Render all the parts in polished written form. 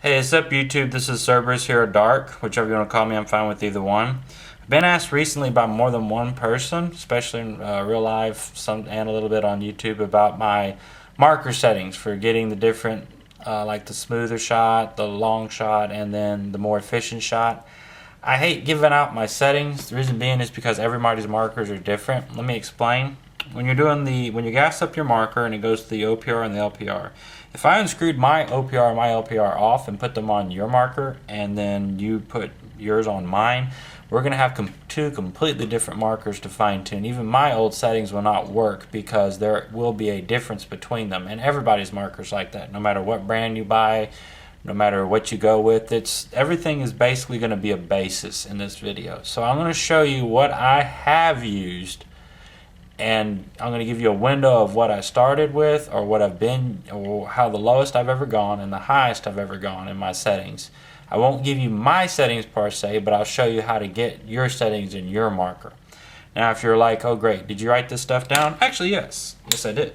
Hey, what's up YouTube? This is Cerberus here at Dark. Whichever you want to call me, I'm fine with either one. I've been asked recently by more than one person, especially in real life and a little bit on YouTube, about my marker settings for getting the different, like the smoother shot, the long shot, and then the more efficient shot. I hate giving out my settings. The reason being is because everybody's markers are different. Let me explain. When you gas up your marker and it goes to the OPR and the LPR, if I unscrewed my OPR and my LPR off and put them on your marker and then you put yours on mine, we're going to have two completely different markers to fine tune. Even my old settings will not work because there will be a difference between them, and everybody's markers like that. No matter what brand you buy, no matter what you go with, everything is basically going to be a basis in this video. So I'm going to show you what I have used, and I'm going to give you a window of what I started with, or what I've been, or how the lowest I've ever gone and the highest I've ever gone in my settings. I won't give you my settings per se, but I'll show you how to get your settings in your marker. Now if you're like, oh great, did you write this stuff down? Actually yes I did.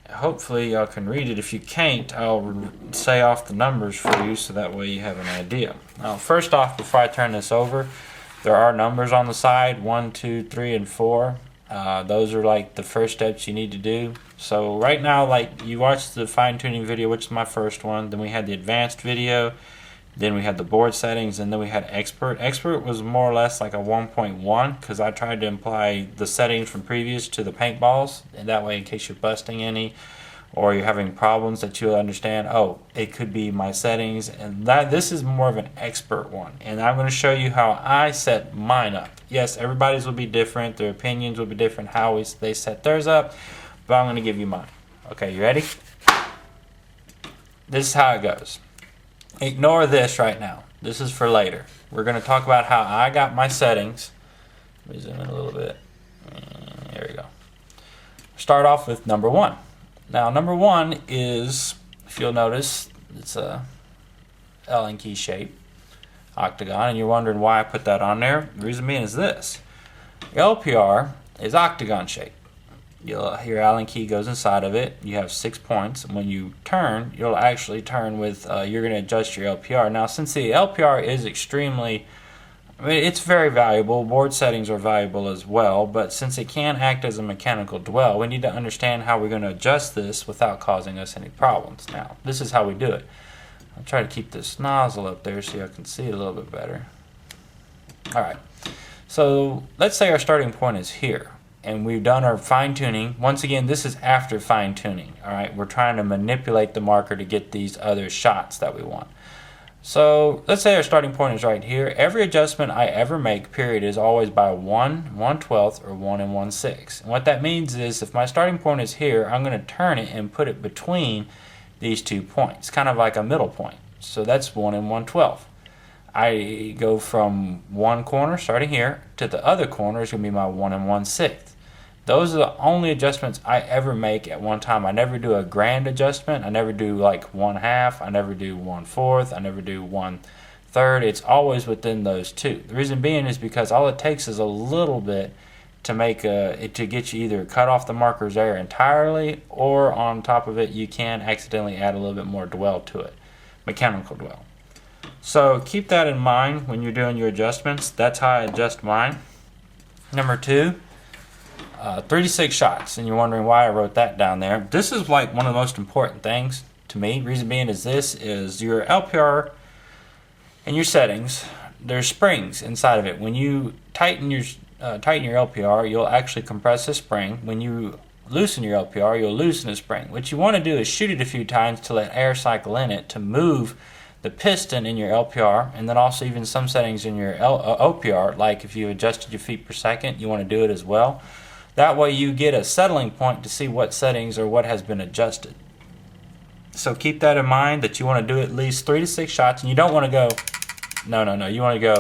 Hopefully y'all can read it. If you can't, I'll say off the numbers for you so that way you have an idea. Now first off, before I turn this over, there are numbers on the side, 1, 2, 3, and 4. Those are like the first steps you need to do. So right now, like, you watched the fine-tuning video, which is my first one. Then we had the advanced video. Then we had the board settings, and then we had expert. Expert was more or less like a 1.1 because I tried to apply the settings from previous to the paintballs, and that way, in case you're busting any or you're having problems, that you'll understand, oh, it could be my settings. And this is more of an expert one, and I'm going to show you how I set mine up. Yes, everybody's will be different, their opinions will be different, how they set theirs up, but I'm going to give you mine. Okay, you ready? This is how it goes. Ignore this right now. This is for later. We're going to talk about how I got my settings. Let me zoom in a little bit. There we go. Start off with number 1. Now number 1 is, if you'll notice, it's a Allen key shape, octagon, and you're wondering why I put that on there. The reason being is this. LPR is octagon shape. Your Allen key goes inside of it. You have 6 points, and when you turn, you'll actually turn with, you're going to adjust your LPR. Now since the LPR is extremely, it's very valuable. Board settings are valuable as well, but since it can act as a mechanical dwell, we need to understand how we're going to adjust this without causing us any problems. Now, this is how we do it. I'll try to keep this nozzle up there so you can see it a little bit better. Alright, so let's say our starting point is here, and we've done our fine-tuning. Once again, this is after fine-tuning. Alright, we're trying to manipulate the marker to get these other shots that we want. So let's say our starting point is right here. Every adjustment I ever make, period, is always by 1 1/12, or 1 1/6. And what that means is if my starting point is here, I'm going to turn it and put it between these 2 points, kind of like a middle point. So that's 1 1/12. I go from one corner, starting here, to the other corner is going to be my 1 1/6. Those are the only adjustments I ever make at one time. I never do a grand adjustment. I never do like 1/2. I never do 1/4. I never do 1/3. It's always within those two. The reason being is because all it takes is a little bit to make to get you either cut off the markers there entirely, or on top of it you can accidentally add a little bit more dwell to it, mechanical dwell. So keep that in mind when you're doing your adjustments. That's how I adjust mine. Number 2. 36 shots, and you're wondering why I wrote that down there. This is like one of the most important things to me. Reason being is this is your LPR and your settings. There's springs inside of it. When you tighten your LPR, you'll actually compress the spring. When you loosen your LPR, you'll loosen the spring. What you want to do is shoot it a few times to let air cycle in it to move the piston in your LPR, and then also even some settings in your OPR, like if you adjusted your feet per second, you want to do it as well. That way you get a settling point to see what settings or what has been adjusted. So keep that in mind, that you want to do at least 3 to 6 shots, and you don't want to go, no, you want to go,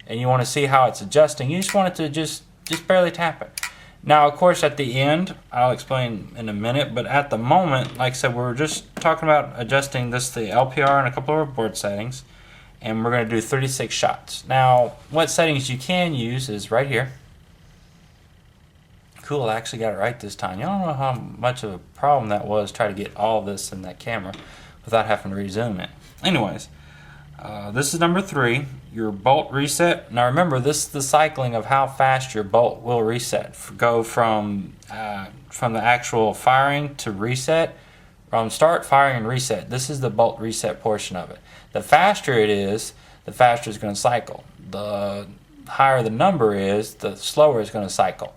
and you want to see how it's adjusting. You just want it to just barely tap it. Now, of course, at the end, I'll explain in a minute, but at the moment, like I said, we're just talking about adjusting the LPR and a couple of our board settings, and we're going to do 36 shots. Now, what settings you can use is right here. Cool, I actually got it right this time. You don't know how much of a problem that was try to get all this in that camera without having to rezoom it. Anyways, this is number 3, your bolt reset. Now remember, this is the cycling of how fast your bolt will reset. Go from the actual firing to reset. From start, firing, and reset. This is the bolt reset portion of it. The faster it is, the faster it's going to cycle. The higher the number is, the slower it's going to cycle.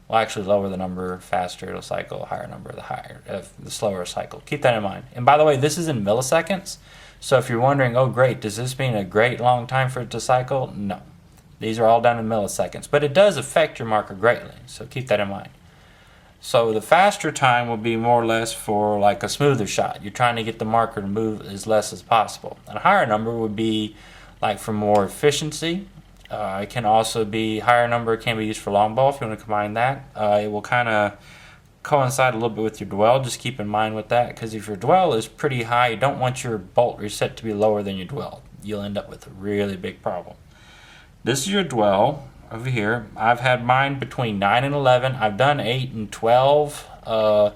Well, actually, lower the number, faster it'll cycle. Higher number, the slower cycle. Keep that in mind. And by the way, this is in milliseconds. So if you're wondering, oh great, does this mean a great long time for it to cycle? No. These are all done in milliseconds. But it does affect your marker greatly. So keep that in mind. So the faster time will be more or less for like a smoother shot. You're trying to get the marker to move as less as possible. And a higher number would be like for more efficiency. It can also be, higher number can be used for long ball if you want to combine that. It will kind of coincide a little bit with your dwell. Just keep in mind with that, because if your dwell is pretty high, you don't want your bolt reset to be lower than your dwell. You'll end up with a really big problem. This is your dwell. Over here, I've had mine between 9 and 11. I've done 8 and 12.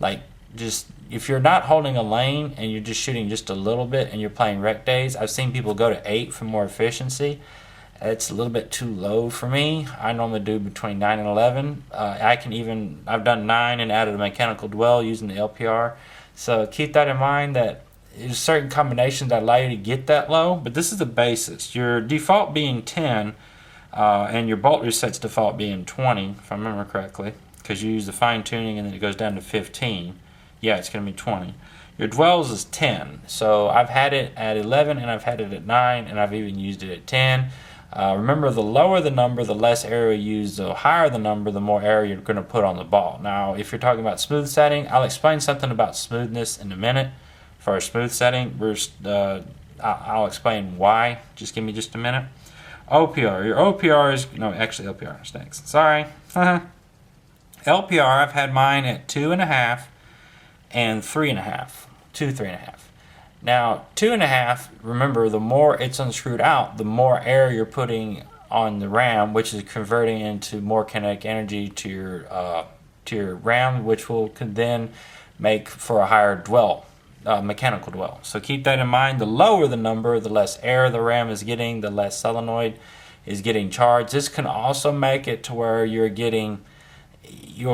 Like, just if you're not holding a lane and you're just shooting just a little bit and you're playing rec days, I've seen people go to 8 for more efficiency. It's a little bit too low for me. I normally do between 9 and 11. I've done 9 and added a mechanical dwell using the LPR. So keep that in mind, that there's certain combinations that allow you to get that low, but this is the basis. Your default being 10. And your bolt reset's default being 20, if I remember correctly, because you use the fine tuning and then it goes down to 15. Yeah, it's going to be 20. Your dwells is 10. So I've had it at 11 and I've had it at 9 and I've even used it at 10. Remember, the lower the number, the less air you use. The higher the number, the more air you're going to put on the ball. Now, if you're talking about smooth setting, I'll explain something about smoothness in a minute. For our smooth setting, I'll explain why. Just give me just a minute. OPR. Your OPR is, no, actually LPR stinks. Sorry. LPR, I've had mine at 2.5 and 3.5. 2, 3.5. Now, 2.5, remember, the more it's unscrewed out, the more air you're putting on the ram, which is converting into more kinetic energy to your ram, which will then make for a higher dwell. Mechanical dwell. So keep that in mind. The lower the number, the less air the ram is getting, the less solenoid is getting charged. This can also make it to where you'll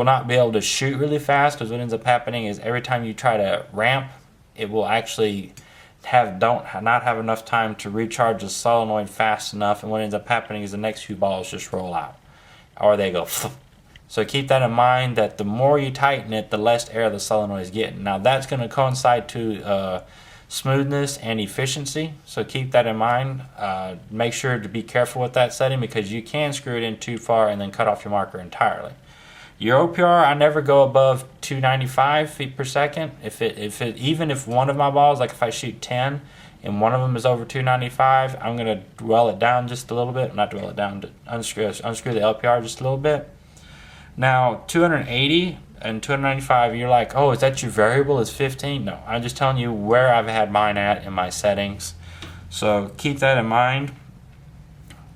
not be able to shoot really fast, because what ends up happening is every time you try to ramp, it will actually not have enough time to recharge the solenoid fast enough, and what ends up happening is the next few balls just roll out, or they go So keep that in mind, that the more you tighten it, the less air the solenoid is getting. Now that's going to coincide to smoothness and efficiency, so keep that in mind. Make sure to be careful with that setting, because you can screw it in too far and then cut off your marker entirely. Your OPR, I never go above 295 feet per second. Even if one of my balls, like if I shoot 10 and one of them is over 295, I'm going to dwell it down just a little bit. Not dwell it down, unscrew the LPR just a little bit. Now, 280 and 295, you're like, oh, is that your variable is 15? No, I'm just telling you where I've had mine at in my settings. So keep that in mind,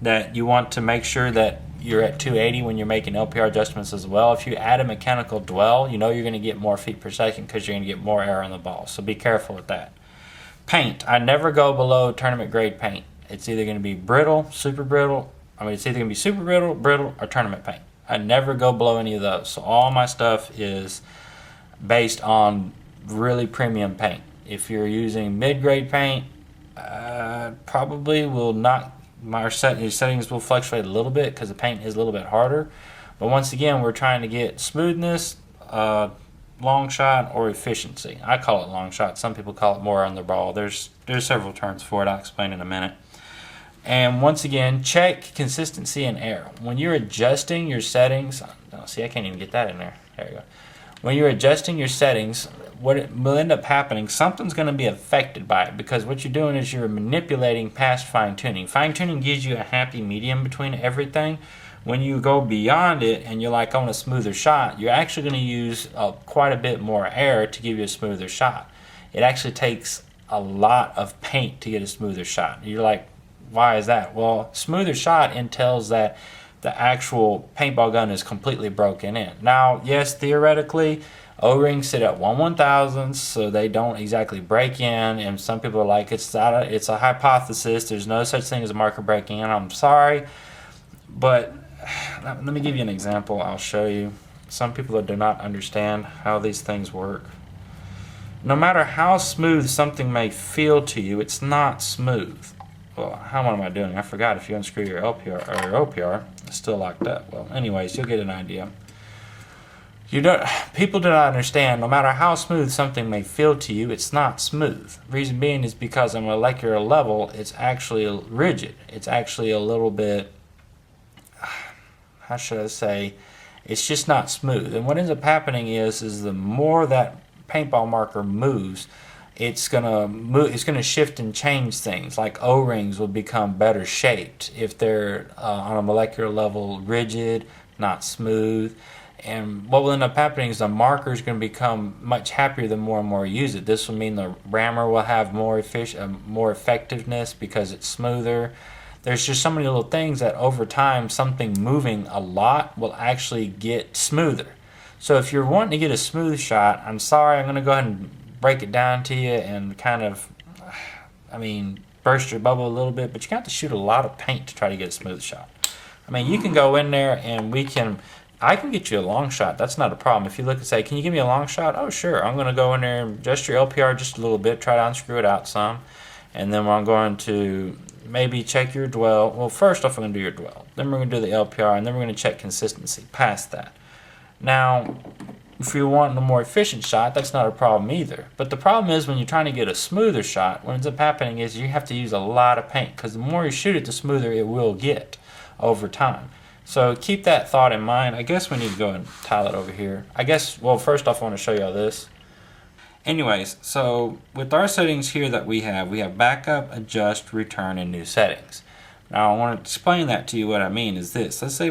that you want to make sure that you're at 280 when you're making LPR adjustments as well. If you add a mechanical dwell, you know you're going to get more feet per second, because you're going to get more air on the ball. So be careful with that. Paint. I never go below tournament grade paint. It's either going to be brittle, super brittle. It's either going to be super brittle, or tournament paint. I never go below any of those. So all my stuff is based on really premium paint. If you're using mid-grade paint, probably will not. Your settings will fluctuate a little bit, because the paint is a little bit harder. But once again, we're trying to get smoothness, long shot, or efficiency. I call it long shot. Some people call it more on the ball. There's several terms for it. I'll explain in a minute. And once again, check consistency and air. When you're adjusting your settings, see, I can't even get that in there. There you go. When you're adjusting your settings, what will end up happening, something's going to be affected by it, because what you're doing is you're manipulating past fine-tuning. Fine-tuning gives you a happy medium between everything. When you go beyond it and you're like, I want a smoother shot, you're actually going to use quite a bit more air to give you a smoother shot. It actually takes a lot of paint to get a smoother shot. You're like, why is that? Well, smoother shot entails that the actual paintball gun is completely broken in. Now, yes, theoretically, O-rings sit at 1/1000, so they don't exactly break in, and some people are like, it's a hypothesis, there's no such thing as a marker breaking in. I'm sorry, but let me give you an example. I'll show you. Some people do not understand how these things work. No matter how smooth something may feel to you, it's not smooth. Well, how am I doing? I forgot. If you unscrew your LPR or your OPR, it's still locked up. Well, anyways, you'll get an idea. People do not understand. No matter how smooth something may feel to you, it's not smooth. Reason being is because on a molecular level, it's actually rigid. It's actually a little bit, how should I say? It's just not smooth. And what ends up happening is the more that paintball marker moves, it's gonna shift and change things. Like O-rings will become better shaped if they're on a molecular level rigid, not smooth. And what will end up happening is the marker is going to become much happier the more and more you use it. This will mean the rammer will have more effectiveness because it's smoother. There's just so many little things that over time, something moving a lot will actually get smoother. So if you're wanting to get a smooth shot, I'm sorry, I'm going to go ahead and break it down to you and kind of, burst your bubble a little bit, but you got to shoot a lot of paint to try to get a smooth shot. You can go in there and I can get you a long shot. That's not a problem. If you look and say, can you give me a long shot? Oh, sure. I'm going to go in there and adjust your LPR just a little bit, try to unscrew it out some. And then I'm going to maybe check your dwell. Well, first off, I'm going to do your dwell. Then we're going to do the LPR, and then we're going to check consistency past that. Now, if you're wanting a more efficient shot, that's not a problem either. But the problem is when you're trying to get a smoother shot, what ends up happening is you have to use a lot of paint because the more you shoot it, the smoother it will get over time. So keep that thought in mind. I guess we need to go and tile it over here. First off, I want to show you all this. Anyways, so with our settings here that we have backup, adjust, return, and new settings. Now I want to explain that to you. What I mean is this. Let's say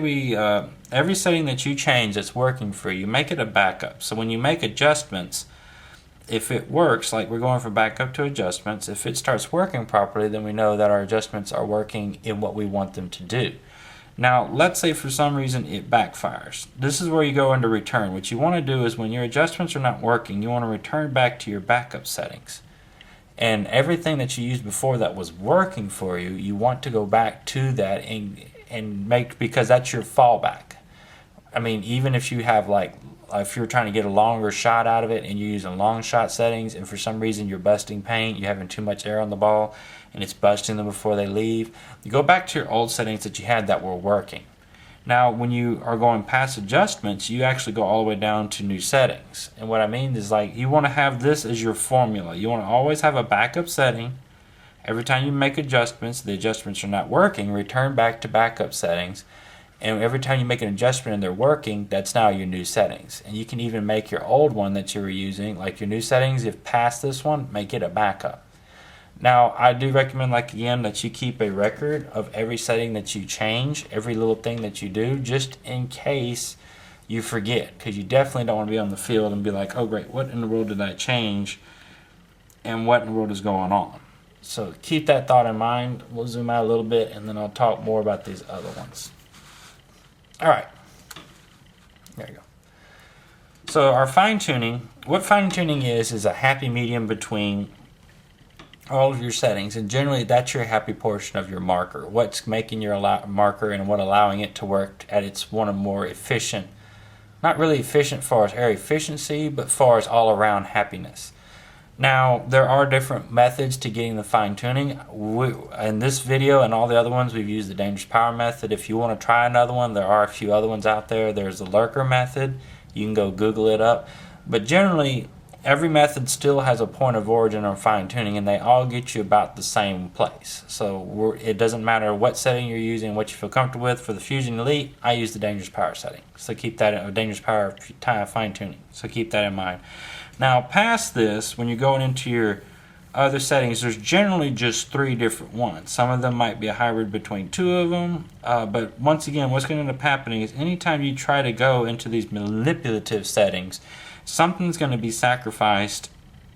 every setting that you change that's working for you, make it a backup. So when you make adjustments, if it works, like we're going from backup to adjustments, if it starts working properly, then we know that our adjustments are working in what we want them to do. Now, let's say for some reason it backfires. This is where you go into return. What you want to do is when your adjustments are not working, you want to return back to your backup settings. And everything that you used before that was working for you, you want to go back to that and make, because that's your fallback. Even if you have if you're trying to get a longer shot out of it and you're using long shot settings and for some reason you're busting paint, you're having too much air on the ball and it's busting them before they leave, you go back to your old settings that you had that were working. Now when you are going past adjustments, you actually go all the way down to new settings. And what I mean is you want to have this as your formula. You want to always have a backup setting. Every time you make adjustments, the adjustments are not working, return back to backup settings. And every time you make an adjustment and they're working, that's now your new settings. And you can even make your old one that you were using, like your new settings, if past this one, make it a backup. Now, I do recommend, again, that you keep a record of every setting that you change, every little thing that you do, just in case you forget. Because you definitely don't want to be on the field and be like, oh, great, what in the world did I change? And what in the world is going on? So keep that thought in mind. We'll zoom out a little bit, and then I'll talk more about these other ones. All right, there you go. So our fine-tuning, what fine-tuning is a happy medium between all of your settings, and generally that's your happy portion of your marker. What's making your marker and what allowing it to work at its one of more efficient, not really efficient as far as air efficiency, but as far as all-around happiness. Now, there are different methods to getting the fine-tuning. In this video and all the other ones, we've used the Dangerous Power method. If you want to try another one, there are a few other ones out there. There's the Lurker method. You can go Google it up. But generally, every method still has a point of origin or fine-tuning, and they all get you about the same place. So it doesn't matter what setting you're using, what you feel comfortable with. For the Fusion Elite, I use the Dangerous Power setting. So keep that, Dangerous Power fine-tuning. So keep that in mind. Now, past this, when you're going into your other settings, there's generally just 3 different ones. Some of them might be a hybrid between 2 of them. But once again, what's going to end up happening is anytime you try to go into these manipulative settings, something's going to be sacrificed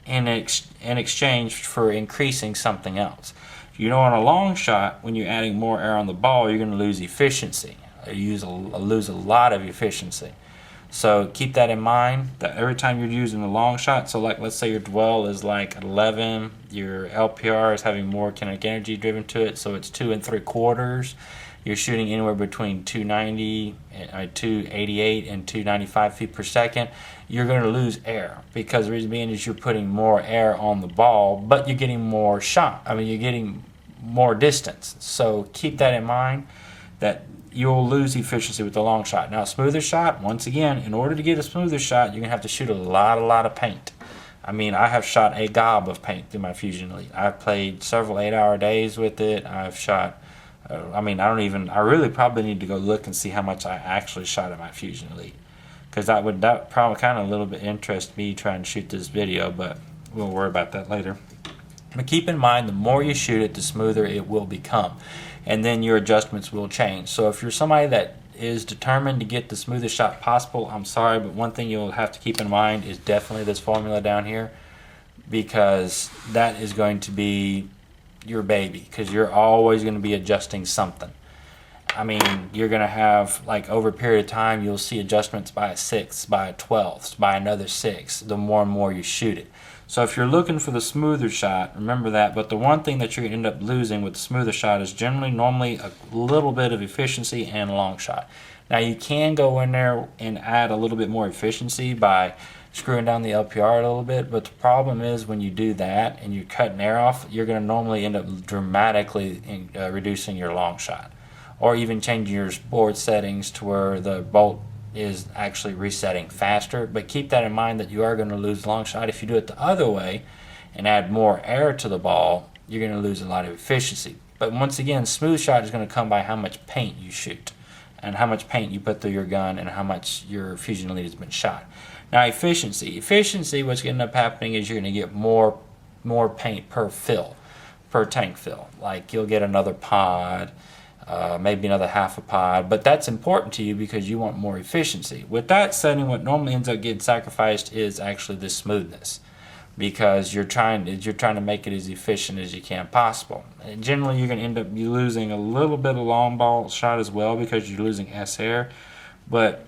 in exchange for increasing something else. On a long shot, when you're adding more air on the ball, you're going to lose efficiency. lose a lot of efficiency. So keep that in mind, that every time you're using a long shot, so like let's say your dwell is like 11, your LPR is having more kinetic energy driven to it, so it's 2 3/4. You're shooting anywhere between 290, 288 and 295 feet per second. You're going to lose air, because the reason being is you're putting more air on the ball, but you're getting more shot. I mean, you're getting more distance. So keep that in mind, that you'll lose efficiency with the long shot. Now, a smoother shot, once again, in order to get a smoother shot, you're going to have to shoot a lot of paint. I mean, I have shot a gob of paint through my Fusion Elite. I've played several 8-hour days with it. I've shot, I really probably need to go look and see how much I actually shot at my Fusion Elite, because that probably kind of a little bit interest me trying to shoot this video, but we'll worry about that later. But keep in mind, the more you shoot it, the smoother it will become, and then your adjustments will change. So if you're somebody that is determined to get the smoothest shot possible, I'm sorry, but one thing you'll have to keep in mind is definitely this formula down here, because that is going to be your baby, because you're always going to be adjusting something. I mean, you're going to have, like, over a period of time, you'll see adjustments by a 6th, by a 12th, by another 6th, the more and more you shoot it. So if you're looking for the smoother shot, remember that. But the one thing that you're going to end up losing with the smoother shot is normally a little bit of efficiency and long shot. Now, you can go in there and add a little bit more efficiency by screwing down the LPR a little bit, but the problem is when you do that and you're cutting air off, you're going to normally end up dramatically reducing your long shot, or even changing your board settings to where the bolt is actually resetting faster. But keep that in mind, that you are going to lose long shot. If you do it the other way and add more air to the ball, you're going to lose a lot of efficiency. But once again, smooth shot is going to come by how much paint you shoot and how much paint you put through your gun and how much your Fusion Elite has been shot. Now, efficiency, what's going to end up happening is you're going to get more paint per tank fill. Like, you'll get another pod, maybe another half a pod, but that's important to you because you want more efficiency. With that setting, what normally ends up getting sacrificed is actually the smoothness, because you're trying to make it as efficient as you can possible. And generally, you're going to end up losing a little bit of long ball shot as well, because you're losing S-air. But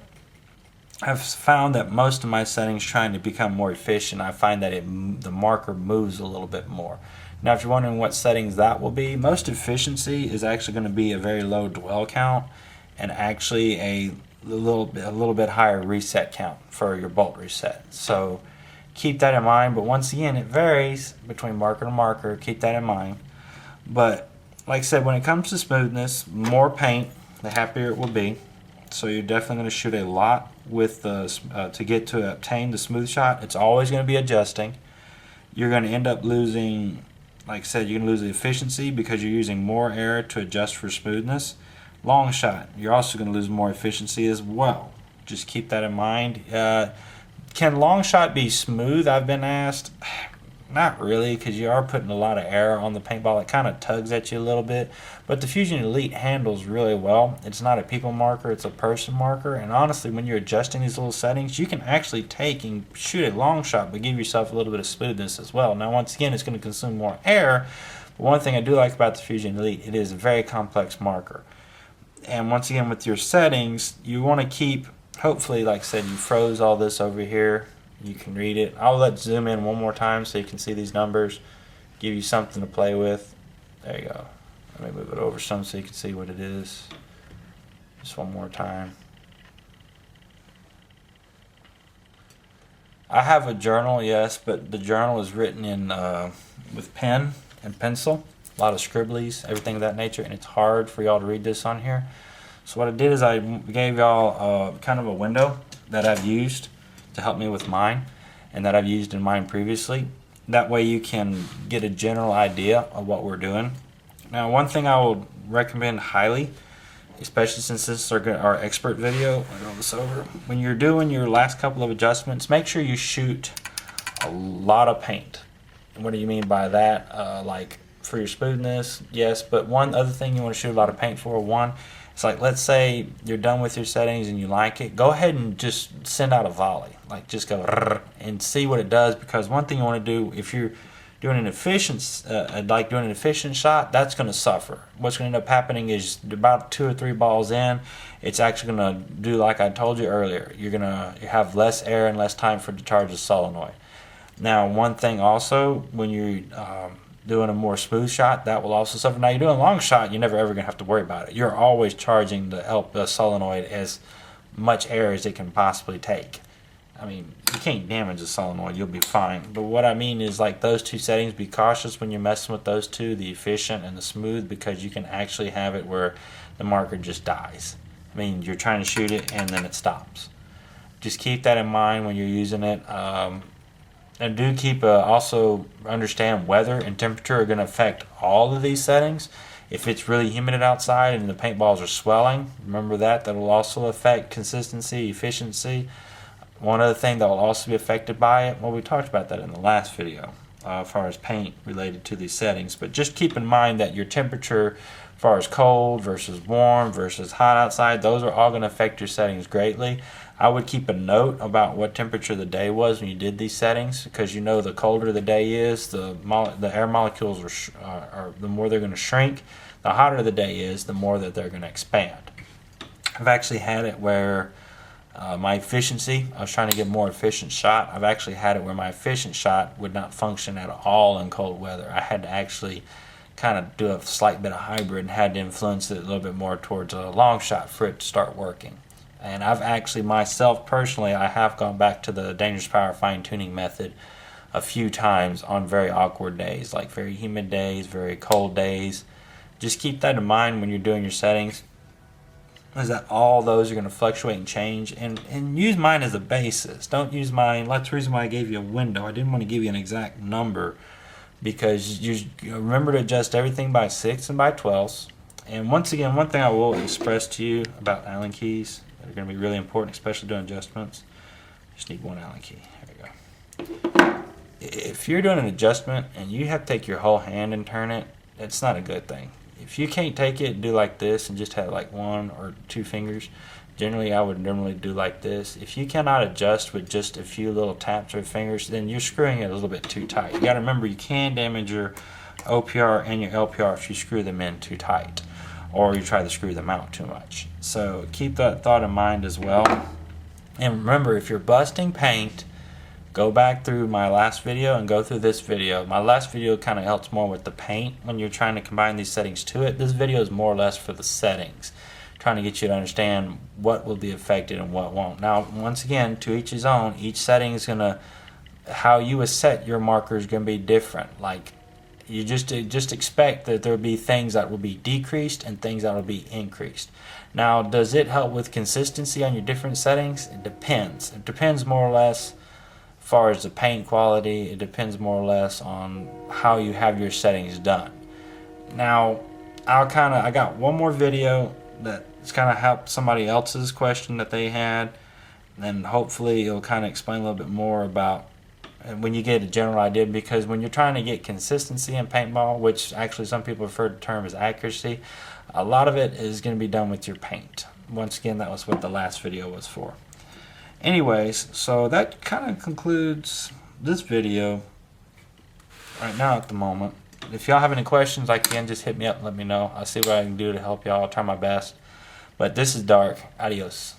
I've found that most of my settings, trying to become more efficient, I find that the marker moves a little bit more. Now, if you're wondering what settings that will be, most efficiency is actually going to be a very low dwell count and actually a little bit higher reset count for your bolt reset. So keep that in mind. But once again, it varies between marker to marker. Keep that in mind. But like I said, when it comes to smoothness, more paint, the happier it will be. So you're definitely going to shoot a lot with the to obtain the smooth shot. It's always going to be adjusting. You're going to end up losing, like I said, you're going to lose the efficiency because you're using more air to adjust for smoothness. Long shot, you're also going to lose more efficiency as well. Just keep that in mind. Can long shot be smooth? I've been asked. Not really, because you are putting a lot of air on the paintball. It kind of tugs at you a little bit. But the Fusion Elite handles really well. It's not a people marker, it's a person marker. And honestly, when you're adjusting these little settings, you can actually take and shoot a long shot, but give yourself a little bit of smoothness as well. Now, once again, it's going to consume more air. But one thing I do like about the Fusion Elite, it is a very complex marker. And once again, with your settings, you want to keep, hopefully, like I said, you froze all this over here. You can read it. I'll zoom in one more time so you can see these numbers, give you something to play with. There you go. Let me move it over some so you can see what it is. Just one more time. I have a journal, yes, but the journal is written in with pen and pencil. A lot of scribblies, everything of that nature, and it's hard for y'all to read this on here. So what I did is I gave y'all kind of a window that I've used to help me with mine, and that I've used in mine previously. That way you can get a general idea of what we're doing. Now, one thing I would recommend highly, especially since this is our expert video, I'll roll this over. When you're doing your last couple of adjustments, make sure you shoot a lot of paint. And what do you mean by that? Like for your smoothness, yes, but one other thing you want to shoot a lot of paint for, one, it's like, let's say you're done with your settings and you like it, go ahead and just send out a volley. Like, just go and see what it does, because one thing you want to do, if you're doing an efficient shot, that's going to suffer. What's going to end up happening is about 2 or 3 balls in, it's actually going to do like I told you earlier. You're going to have less air and less time for it to charge the solenoid. Now, one thing also, when you're doing a more smooth shot, that will also suffer. Now, you're doing a long shot, you're never ever going to have to worry about it. You're always charging the solenoid as much air as it can possibly take. I mean, you can't damage the solenoid, you'll be fine. But what I mean is, like, those two settings, be cautious when you're messing with those two, the efficient and the smooth, because you can actually have it where the marker just dies. I mean, you're trying to shoot it and then it stops. Just keep that in mind when you're using it. And do keep also understand weather and temperature are going to affect all of these settings. If it's really humid outside and the paintballs are swelling, remember that will also affect consistency, efficiency. One other thing that will also be affected by it, well, we talked about that in the last video as far as paint related to these settings, but just keep in mind that your temperature as far as cold versus warm versus hot outside, those are all going to affect your settings greatly. I would keep a note about what temperature the day was when you did these settings, because you know the colder the day is, the air molecules are the more they're going to shrink. The hotter the day is, the more that they're going to expand. I've actually had it where my efficiency, I was trying to get more efficient shot. I've actually had it where my efficient shot would not function at all in cold weather. I had to actually kind of do a slight bit of hybrid and had to influence it a little bit more towards a long shot for it to start working. And I've actually myself personally, I have gone back to the Dangerous Power fine tuning method a few times on very awkward days, like very humid days, very cold days. Just keep that in mind when you're doing your settings, is that all those are going to fluctuate and change, and use mine as a basis. Don't use mine. That's the reason why I gave you a window. I didn't want to give you an exact number, because you remember to adjust everything by 6 and by 12s. And once again, one thing I will express to you about Allen keys that are going to be really important, especially doing adjustments. Just need one Allen key. There we go. If you're doing an adjustment and you have to take your whole hand and turn it, it's not a good thing. If you can't take it and do like this and just have like 1 or 2 fingers, generally I would normally do like this. If you cannot adjust with just a few little taps or fingers, then you're screwing it a little bit too tight. You got to remember, you can damage your OPR and your LPR if you screw them in too tight, or you try to screw them out too much. So keep that thought in mind as well. And remember, if you're busting paint, go back through my last video and go through this video. My last video kind of helps more with the paint when you're trying to combine these settings to it. This video is more or less for the settings, trying to get you to understand what will be affected and what won't. Now, once again, to each his own. Each setting is gonna, how you set your marker is gonna be different. Like, you just expect that there will be things that will be decreased and things that will be increased. Now, does it help with consistency on your different settings? It depends. It depends more or less as far as the paint quality. It depends more or less on how you have your settings done. Now, I got one more video that's kind of helped somebody else's question that they had, and then hopefully it'll kind of explain a little bit more about when you get a general idea, because when you're trying to get consistency in paintball, which actually some people refer to the term as accuracy, a lot of it is going to be done with your paint. Once again, that was what the last video was for. Anyways, so that kind of concludes this video right now at the moment. If y'all have any questions, again, just hit me up and let me know. I'll see what I can do to help y'all. I'll try my best. But this is Dark. Adios.